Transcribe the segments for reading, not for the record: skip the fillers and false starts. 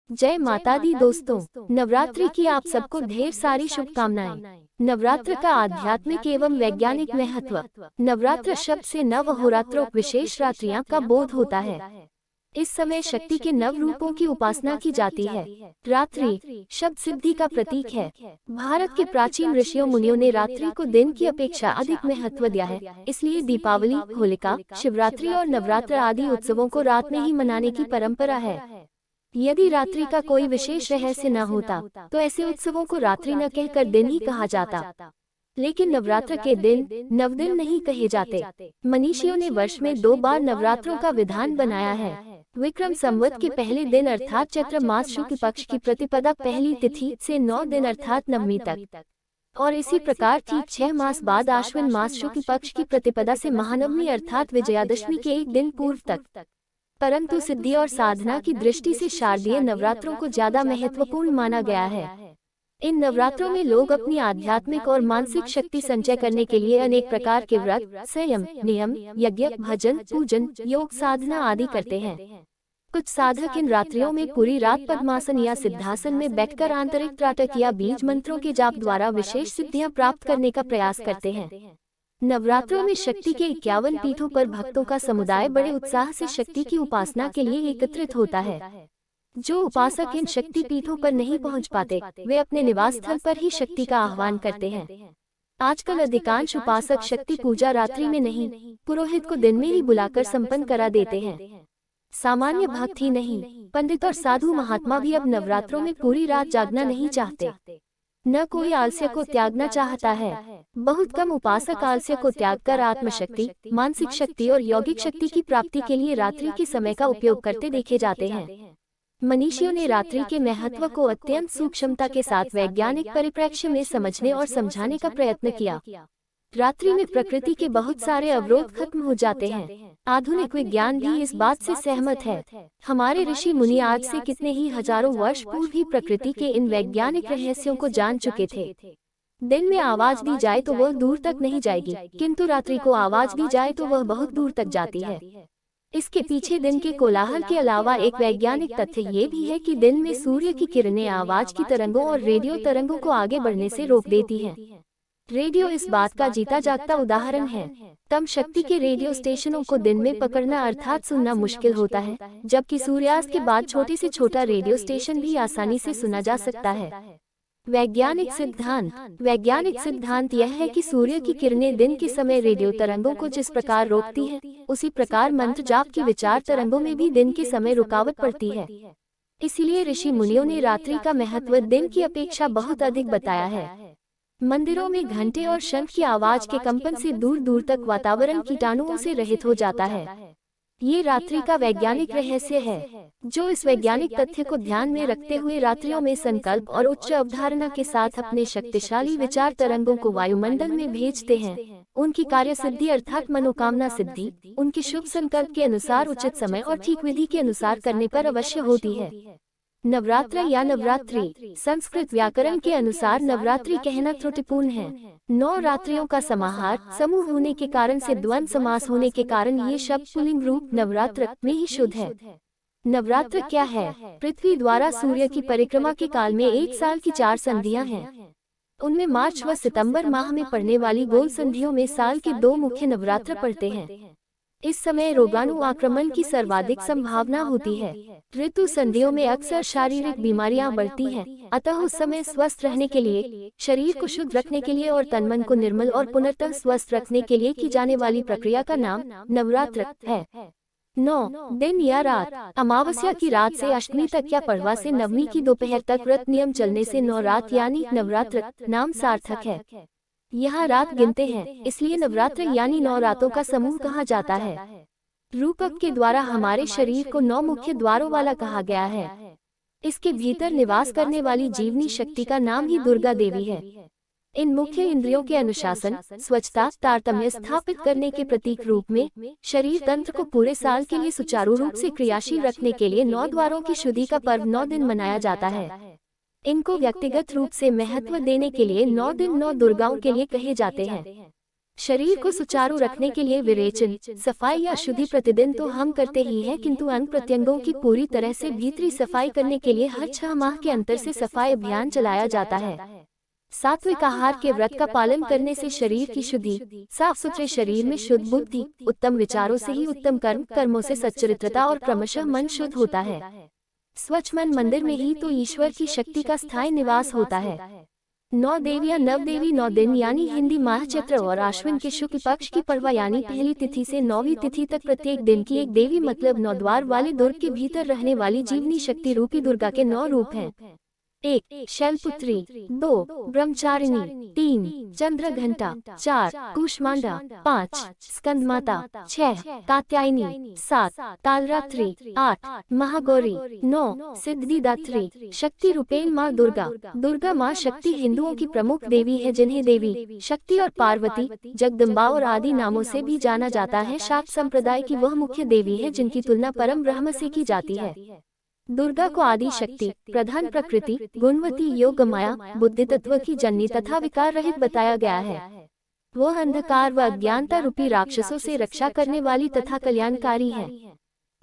जय माता दी दोस्तों, नवरात्रि की आप सबको ढेर सारी शुभकामनाएं। नवरात्र का आध्यात्मिक एवं वैज्ञानिक महत्व। नवरात्र शब्द से नव होरात्रों विशेष रात्रियां का बोध होता है। इस समय शक्ति के नव रूपों की उपासना की जाती है। रात्रि शब्द सिद्धि का प्रतीक है। भारत के प्राचीन ऋषियों मुनियों ने रात्रि को दिन की अपेक्षा अधिक महत्व दिया है। इसलिए दीपावली, होलिका, शिवरात्रि और नवरात्र आदि उत्सवों को रात में ही मनाने की परंपरा है। यदि रात्रि का कोई विशेष रहस्य न होता तो ऐसे उत्सवों को रात्रि न कहकर दिन ही कहा जाता। लेकिन नवरात्र के दिन नवदिन नहीं कहे जाते। मनीषियों ने वर्ष में 2 बार नवरात्रों का विधान बनाया है। विक्रम संवत के पहले दिन अर्थात चैत्र मास शुक्ल पक्ष की प्रतिपदा पहली तिथि से 9 दिन अर्थात नवमी तक, और इसी प्रकार ठीक 6 मास बाद आश्विन मास शुक्ल पक्ष की प्रतिपदा से महानवमी अर्थात विजयादशमी के एक दिन पूर्व तक। परंतु सिद्धि और साधना की दृष्टि से शारदीय नवरात्रों को ज्यादा महत्वपूर्ण माना गया है। इन नवरात्रों में लोग अपनी आध्यात्मिक और मानसिक शक्ति संचय करने के लिए अनेक प्रकार के व्रत, संयम, नियम, यज्ञ, भजन, पूजन, योग साधना आदि करते हैं। कुछ साधक इन रात्रियों में पूरी रात पद्मासन या सिद्धासन में बैठकर आंतरिक त्राटक या बीज मंत्रों के जाप द्वारा विशेष सिद्धियां प्राप्त करने का प्रयास करते हैं। नवरात्रों में शक्ति के 51 पीठों पर भक्तों का समुदाय बड़े उत्साह से शक्ति की उपासना के लिए एकत्रित होता है। जो उपासक इन शक्ति पीठों पर नहीं पहुंच पाते, वे अपने निवास स्थल पर ही शक्ति का आह्वान करते हैं। आजकल अधिकांश उपासक शक्ति पूजा रात्रि में नहीं, पुरोहित को दिन में ही बुलाकर संपन्न करा देते हैं। सामान्य भक्त ही नहीं, पंडित और साधु महात्मा भी अब नवरात्रों में पूरी रात जागना नहीं चाहते। न कोई आलस्य को त्यागना चाहता है। बहुत कम उपासक आलस्य को त्यागकर आत्मशक्ति, मानसिक शक्ति और यौगिक शक्ति की प्राप्ति के लिए रात्रि के समय का उपयोग करते देखे जाते हैं। मनीषियों ने रात्रि के महत्व को अत्यंत सूक्ष्मता के साथ वैज्ञानिक परिप्रेक्ष्य में समझने और समझाने का प्रयत्न किया। रात्रि में प्रकृति के बहुत सारे अवरोध खत्म हो जाते हैं। आधुनिक विज्ञान भी इस बात से सहमत है। हमारे ऋषि मुनि आज से कितने ही हजारों वर्ष पूर्व ही प्रकृति के इन वैज्ञानिक रहस्यों को जान चुके थे। दिन में आवाज दी जाए तो वह दूर तक नहीं जाएगी, किंतु रात्रि को आवाज दी जाए तो वह बहुत दूर तक जाती है। इसके पीछे दिन के कोलाहल के अलावा एक वैज्ञानिक तथ्य ये भी है कि दिन में सूर्य की किरणें आवाज की तरंगों और रेडियो तरंगों को आगे बढ़ने से रोक देती हैं। रेडियो इस बात का जीता जागता उदाहरण है। कम शक्ति के रेडियो स्टेशनों को दिन में पकड़ना अर्थात सुनना मुश्किल होता है, जबकि सूर्यास्त के बाद छोटे से छोटा रेडियो स्टेशन भी आसानी से सुना जा सकता है। वैज्ञानिक सिद्धांत यह है कि सूर्य की किरणें दिन के समय रेडियो तरंगों को जिस प्रकार रोकती हैं, उसी प्रकार मंत्र जाप की विचार तरंगों में भी दिन के समय रुकावट पड़ती है। इसलिए ऋषि मुनियों ने रात्रि का महत्व दिन की अपेक्षा बहुत अधिक बताया है। मंदिरों में घंटे और शंख की आवाज के कंपन से दूर दूर तक वातावरण कीटाणुओं से रहित हो जाता है। ये रात्रि का वैज्ञानिक रहस्य है, जो इस वैज्ञानिक तथ्य को ध्यान में रखते हुए रात्रियों में संकल्प और उच्च अवधारणा के साथ अपने शक्तिशाली विचार तरंगों को वायुमंडल में भेजते हैं। उनकी कार्य सिद्धि अर्थात मनोकामना सिद्धि उनके शुभ संकल्प के अनुसार उचित समय और ठीक विधि के अनुसार करने पर अवश्य होती है। नवरात्र या नवरात्रि संस्कृत व्याकरण के अनुसार नवरात्रि कहना त्रुटिपूर्ण है। 9 रात्रियों का समाहार समूह होने के कारण से द्वंद्व समास होने के कारण ये शब्द पुल्लिंग रूप नवरात्र में ही शुद्ध है। नवरात्र क्या है? पृथ्वी द्वारा सूर्य की परिक्रमा के काल में एक साल की 4 संधियां हैं। उनमें मार्च व सितंबर माह में पड़ने वाली गोल संधियों में साल के 2 मुख्य नवरात्र पड़ते हैं। इस समय रोगाणु आक्रमण की सर्वाधिक संभावना होती है। ऋतु संधियों में अक्सर शारीरिक बीमारियां बढ़ती हैं, अतः उस समय स्वस्थ रहने के लिए, शरीर को शुद्ध रखने के लिए और तन मन को निर्मल और पुनर्तः स्वस्थ रखने के लिए की जाने वाली प्रक्रिया का नाम नवरात्र है। 9 दिन या रात, अमावस्या की रात से अष्टमी तक या पड़वा से नवमी की दोपहर तक व्रत नियम चलने से 9 रात यानी नवरात्र नाम सार्थक है। यहाँ रात गिनते हैं, इसलिए नवरात्र यानी 9 रातों का समूह कहा जाता है। रूपक के द्वारा हमारे शरीर को 9 मुख्य द्वारों वाला कहा गया है। इसके भीतर निवास करने वाली जीवनी शक्ति का नाम ही दुर्गा देवी है। इन मुख्य इंद्रियों के अनुशासन, स्वच्छता, तारतम्य स्थापित करने के प्रतीक रूप में शरीर तंत्र को पूरे साल के लिए सुचारू रूप से क्रियाशील रखने के लिए 9 द्वारों की शुद्धि का पर्व 9 दिन मनाया जाता है। इनको व्यक्तिगत रूप से महत्व देने के लिए 9 दिन 9 दुर्गाओं के लिए कहे जाते हैं। शरीर को सुचारू रखने के लिए विरेचन, सफाई या शुद्धि प्रतिदिन तो हम करते ही हैं, किंतु अंग प्रत्यंगों की पूरी तरह से भीतरी सफाई करने के लिए हर 6 माह के अंतर से सफाई अभियान चलाया जाता है। सात्विक आहार के व्रत का पालन करने से शरीर की शुद्धि, साफ सुथरे शरीर में शुद्ध बुद्धि, उत्तम विचारों से ही उत्तम कर्मों से सच्चरित्रता और क्रमशः मन शुद्ध होता है। स्वच्छ मन मंदिर में ही तो ईश्वर की शक्ति का स्थायी निवास होता है। 9 देवियां नवदेवी 9 दिन यानी हिंदी माह चैत्र और आश्विन के शुक्ल पक्ष की पड़वा यानी पहली तिथि से 9वीं तिथि तक प्रत्येक दिन की एक देवी मतलब 9 द्वार वाले दुर्ग के भीतर रहने वाली जीवनी शक्ति रूपी दुर्गा के 9 रूप हैं। 1 शैलपुत्री, 2 ब्रह्मचारिणी, 3 चंद्रघंटा, 4 कूष्मांडा, 5 स्कंदमाता, 6 कात्यायनी, 7 कालरात्रि, 8 महागौरी, 9 सिद्धिदात्री। शक्ति रूपेण माँ दुर्गा। दुर्गा माँ शक्ति हिंदुओं की प्रमुख देवी है, जिन्हें देवी शक्ति और पार्वती, जगदम्बा और आदि नामों से भी जाना जाता है। शाक्त संप्रदाय की वह मुख्य देवी है जिनकी तुलना परम ब्रह्म से की जाती है। दुर्गा को आदि शक्ति, प्रधान प्रकृति, गुणवती, योग माया, बुद्धि तत्व की जननी तथा विकार रहित बताया गया है। वह अंधकार व अज्ञानता रूपी राक्षसों से रक्षा करने वाली तथा कल्याणकारी है।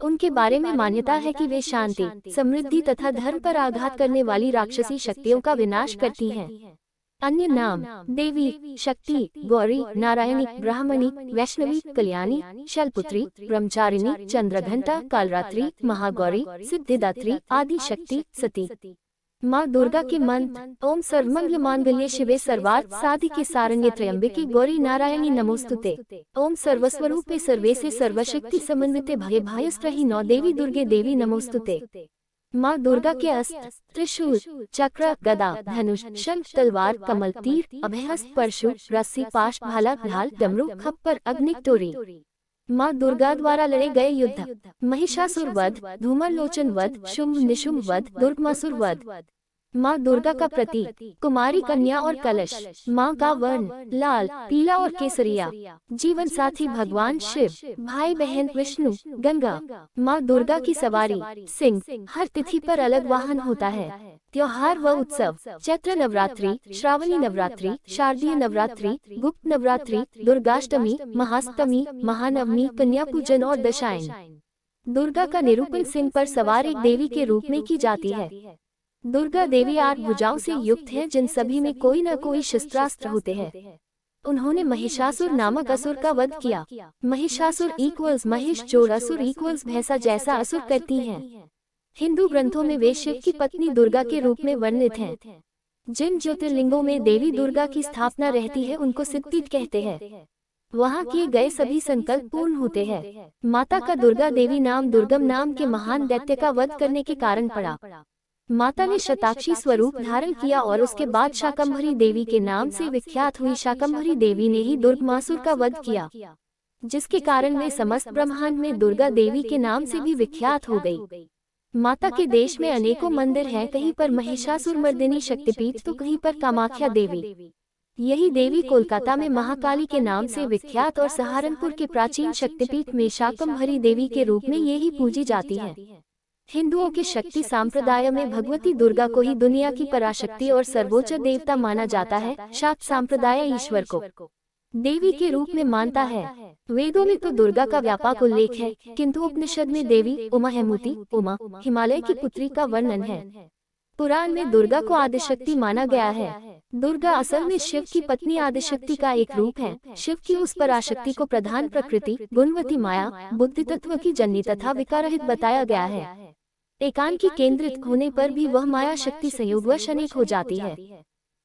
उनके बारे में मान्यता है कि वे शांति, समृद्धि तथा धर्म पर आघात करने वाली राक्षसी शक्तियों का विनाश करती हैं। अन्य नाम देवी, शक्ति, गौरी, नारायणी, ब्राह्मणी, वैष्णवी, कल्याणी, शैलपुत्री, ब्रह्मचारिणी, चंद्रघंटा, कालरात्रि, महागौरी, सिद्धिदात्री, आदि शक्ति, सती। माँ दुर्गा के मंत्र: ओम सर्वमंगल मांगल्ये शिवे सर्वार्थ साधिके सारण्ये त्र्यंबके गौरी नारायणी नमोस्तुते। ओम सर्वस्वरूपे सर्वेसे सर्वशक्ति समन्विते भयभयस्त्रहि नौ देवी दुर्गे देवी नमोस्तुते। माँ दुर्गा के अस्त्र: त्रिशूल, चक्र, गदा, धनुष, शंख, तलवार, कमल, तीर, अभयहस्त, परशु, रस्सी, पाश, भाला, ढाल, डमरू, खप्पर, अग्नि, टोरी। माँ दुर्गा द्वारा लड़े गए युद्ध: महिषासुर वध, धूम्रलोचन वध, शुंभ निशुंभ वध, दुर्गमासुर वध। माँ दुर्गा का प्रतीक: कुमारी, कन्या और कलश। माँ का वर्ण: लाल, पीला और केसरिया। जीवन साथी: भगवान शिव, भाई बहन विष्णु, गंगा। माँ दुर्गा की सवारी: सिंह। हर तिथि पर अलग वाहन होता है। त्योहार व उत्सव: चैत्र नवरात्रि, श्रावणी नवरात्रि, शारदीय नवरात्रि, गुप्त नवरात्रि, दुर्गाष्टमी, महाष्टमी, महानवमी, कन्या पूजन और दशाएं। दुर्गा का निरूपण सिंह पर सवार एक देवी के रूप में की जाती है। दुर्गा देवी 8 भुजाओं से युक्त है, जिन सभी में कोई न कोई शस्त्रास्त्र होते हैं। उन्होंने महिषासुर नामक असुर का वध किया। महिषासुर इक्वल्स महिष जोड़ असुर इक्वल्स भैंसा जैसा असुर करती हैं। हिंदू ग्रंथों में वे शिव की पत्नी दुर्गा के रूप में वर्णित हैं। जिन ज्योतिर्लिंगों में देवी दुर्गा की स्थापना रहती है उनको सिद्धपीठ कहते हैं। वहाँ किए गए सभी संकल्प पूर्ण होते हैं। माता का दुर्गा देवी नाम दुर्गम नाम के महान दैत्य का वध करने के कारण पड़ा। माता ने शताक्षी स्वरूप धारण किया और उसके बाद शाकंभरी देवी के नाम से विख्यात हुई शाकंभरी देवी ने ही दुर्गमासुर का वध किया, जिसके कारण वे समस्त ब्रह्मांड में दुर्गा देवी के नाम से भी विख्यात हो गई। माता के देश में अनेकों मंदिर हैं, कहीं पर महिषासुर मर्दिनी शक्तिपीठ तो कहीं पर कामाख्या देवी। यही देवी कोलकाता में महाकाली के नाम से विख्यात और सहारनपुर के प्राचीन शक्तिपीठ में शाकंभरी देवी के रूप में यही पूजी जाती है। हिंदुओं के शक्ति संप्रदाय में भगवती दुर्गा को ही दुनिया की पराशक्ति और सर्वोच्च देवता माना जाता है। शाक्त संप्रदाय ईश्वर को देवी के रूप में मानता है। वेदों में तो दुर्गा का व्यापक उल्लेख है, किंतु उपनिषद में देवी उमा हेमुति, उमा हिमालय की पुत्री का वर्णन है। पुराण में दुर्गा को आदिशक्ति माना गया है। दुर्गा असल में शिव की पत्नी आदिशक्ति का एक रूप है। शिव की उस पराशक्ति को प्रधान प्रकृति, गुणवती माया, बुद्धि तत्व की जननी तथा विकाररहित बताया गया है। एकांकी केंद्रित होने पर भी वह माया शक्ति संयोगवश अनेक हो जाती है।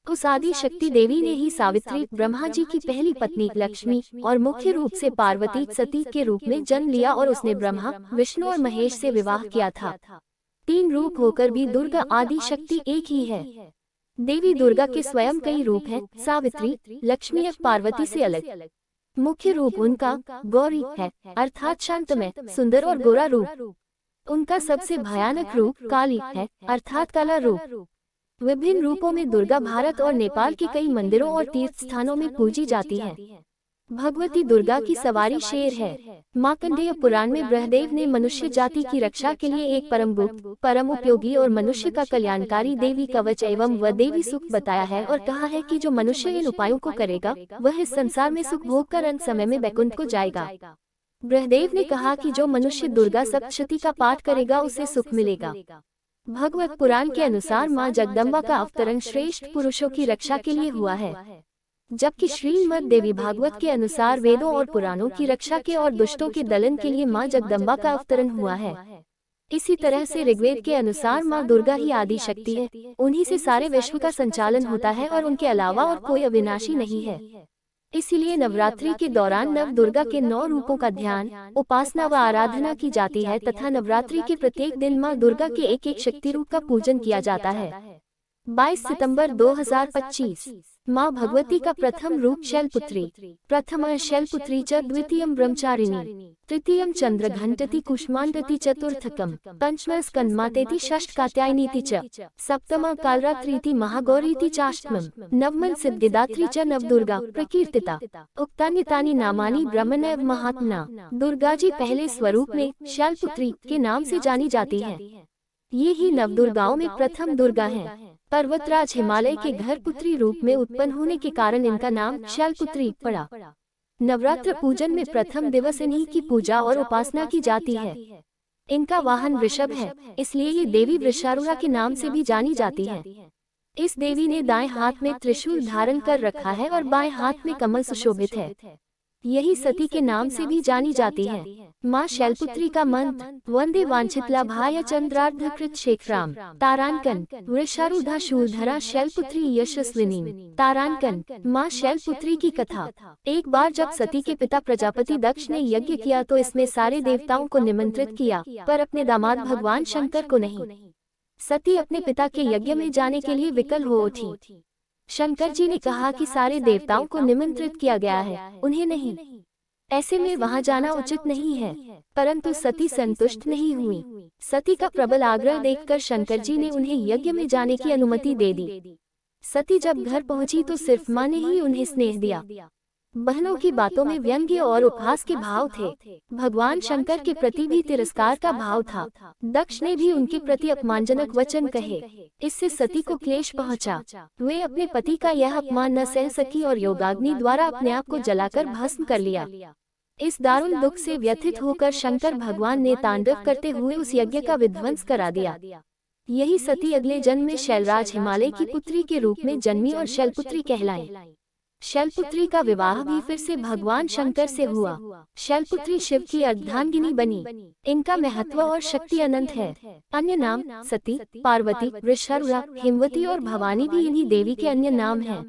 उस आदि शक्ति देवी ने ही सावित्री, ब्रह्मा जी की पहली पत्नी लक्ष्मी और मुख्य रूप से पार्वती सती के रूप में जन्म लिया और उसने ब्रह्मा, विष्णु और महेश से विवाह किया था। 3 रूप होकर भी दुर्गा आदि शक्ति एक ही है। देवी दुर्गा के स्वयं कई रूप हैं। सावित्री, लक्ष्मी और पार्वती से अलग मुख्य रूप उनका गौरी है, अर्थात शांतमय, सुंदर और गोरा रूप। उनका सबसे भयानक रूप काली है, अर्थात काला रूप। विभिन्न रूपों में दुर्गा भारत और नेपाल के कई मंदिरों और तीर्थ स्थानों में पूजी जाती है। भगवती दुर्गा की सवारी शेर है। मार्कंडेय पुराण में ब्रह्मदेव ने मनुष्य जाति की रक्षा के लिए एक परम गुप्त, परम उपयोगी और मनुष्य का कल्याणकारी देवी कवच एवं व देवी सुख बताया है और कहा है कि जो मनुष्य इन उपायों को करेगा वह इस संसार में सुख भोग कर अंत समय में वैकुंठ को जाएगा। ब्रह्मदेव ने कहा कि जो मनुष्य दुर्गा सप्तशती का पाठ करेगा उसे सुख मिलेगा। भगवत पुराण के अनुसार माँ जगदम्बा का अवतरण श्रेष्ठ पुरुषों की रक्षा के लिए हुआ है, जबकि श्रीमद् देवी भागवत के अनुसार वेदों और पुराणों की रक्षा के और दुष्टों के दलन के लिए माँ जगदम्बा का अवतरण हुआ है। इसी तरह से ऋग्वेद के अनुसार माँ दुर्गा ही आदि शक्ति है, उन्हीं से सारे विश्व का संचालन होता है और उनके अलावा और कोई अविनाशी नहीं है। इसीलिए नवरात्रि के दौरान नव दुर्गा के 9 रूपों का ध्यान, उपासना व आराधना की जाती है तथा नवरात्रि के प्रत्येक दिन माँ दुर्गा के एक एक शक्ति रूप का पूजन किया जाता है। 22 सितंबर 2025 माँ भगवती का प्रथम रूप शैलपुत्री, प्रथम शैलपुत्री च द्वितीयं ब्रह्मचारिणी, तृतीयं चंद्रघंटति कुष्मांडति चतुर्थकम, पंचम स्कंदमातेति षष्ठ कात्यायनीति च, सप्तम कालरात्रीति महागौरीति चाष्टमम, नवमं सिद्धिदात्री च नवदुर्गा प्रकीर्तिता। उक्तानि तानि नामानि ब्रह्मणैव महात्मना। दुर्गा जी पहले स्वरूप में शैलपुत्री के नाम से जानी जाती है। ये ही नवदुर्गाओं में प्रथम दुर्गा हैं। पर्वतराज हिमालय के घर पुत्री रूप में उत्पन्न होने के कारण इनका नाम शैलपुत्री पड़ा। नवरात्र पूजन में प्रथम दिवस इन्हीं की पूजा और उपासना की जाती है। इनका वाहन वृषभ है, इसलिए ये देवी वृषारूढ़ा के नाम से भी जानी जाती है। इस देवी ने दाएं हाथ में त्रिशूल धारण कर रखा है और बाएं हाथ में कमल सुशोभित है। यही सती के नाम से भी जानी जाती है। माँ शैलपुत्री का मंत्र वंदे वांछितलाभाय चंद्रार्धकृत शेखराम तारांकन वृषारूढ़ा शूलधरा शैलपुत्री यशस्विनी तारांकन। माँ शैलपुत्री की कथा। एक बार जब सती के पिता प्रजापति दक्ष ने यज्ञ किया तो इसमें सारे देवताओं को निमंत्रित किया, पर अपने दामाद भगवान शंकर को नहीं। सती अपने पिता के यज्ञ में जाने के लिए विकल हो उठी। शंकर जी ने कहा कि सारे देवताओं को निमंत्रित किया गया है, उन्हें नहीं, ऐसे में वहां जाना उचित नहीं है। परंतु सती संतुष्ट नहीं हुई। सती का प्रबल आग्रह देखकर शंकर जी ने उन्हें यज्ञ में जाने की अनुमति दे दी। सती जब घर पहुंची तो सिर्फ मां ने ही उन्हें स्नेह दिया। बहनों की बातों में व्यंग्य और उपहास के भाव थे। भगवान शंकर के प्रति भी तिरस्कार का भाव था। दक्ष ने भी उनके प्रति अपमानजनक वचन कहे, इससे सती को क्लेश पहुंचा। वे अपने पति का यह अपमान न सह सकी और योगाग्नि द्वारा अपने आप को जलाकर भस्म कर लिया। इस दारुण दुख से व्यथित होकर शंकर भगवान ने तांडव करते हुए उस यज्ञ का विध्वंस करा दिया। यही सती अगले जन्म में शैलराज हिमालय की पुत्री के रूप में जन्मी और शैलपुत्री कहलाई। शैलपुत्री का विवाह भी फिर से भगवान शंकर से हुआ। शैलपुत्री शिव की अर्धांगिनी बनी। इनका महत्व और शक्ति अनंत है। अन्य नाम सती, पार्वती, वृषारूढ़ा, हिमवती और भवानी भी इन्हीं देवी के अन्य नाम हैं।